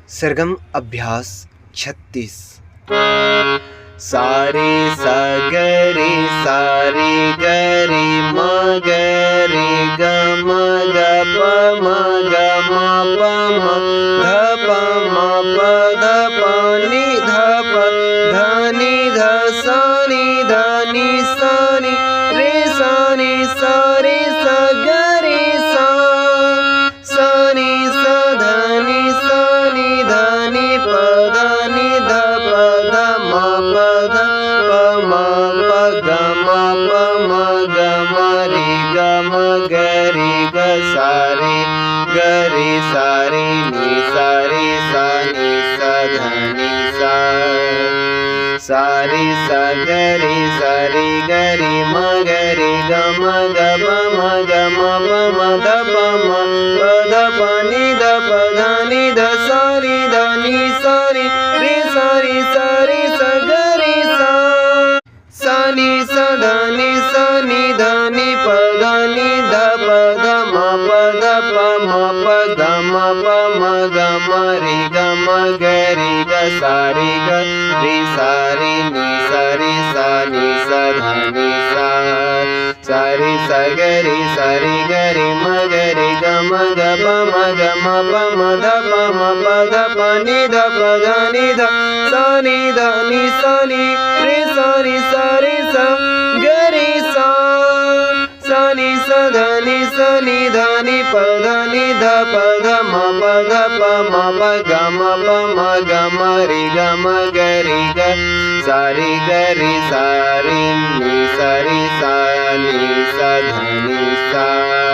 सरगम अभ्यास 36। सारे सा गरे सारे गरे म गरे ग म ग प म ग म प म ध प म प ध प नि ध प ध नि ध सा नि ध नि सा नि रे सा नि सा रे सा ग रे सा सा नि सा ध नि सा नि ध नि प ध नि ध प ध म प ध प म प ग म प म ग म रे ग म ग रे ग सा रे ग रे सा रे नि सा रे सा नि सा ध नि सा सा रे सा ग रे सा रे ग रे म ग रे ग म ग प म ग म प म ध प म प ध प नि ध प ध नि ध सा रि ध नि सा रि रे सा रे सा रे सा ग रे सा सा नि सा ध नि सा नि ध नि प ध नि ध प ध म प ध प म प ग म प म ग म रे ग म ग रे ग सा रे ग रे सा रे नि सा रे सा नि सा ध नि सा सा रे सा ग रे सा रे ग रे म ग रे ग म ग प म ग म प म ध प म प ध प नि ध प ध नि ध सा नि ध नि सा नि रे सा रे सा रे सा ग रे सा सा नि सा ध नि सा नि ध नि प ध नि ध प ध म प ध प म प ग म प म ग म रे ग म ग रे ग सा रे ग रे सा रे नि सा रे सा नि सा ध नि सा।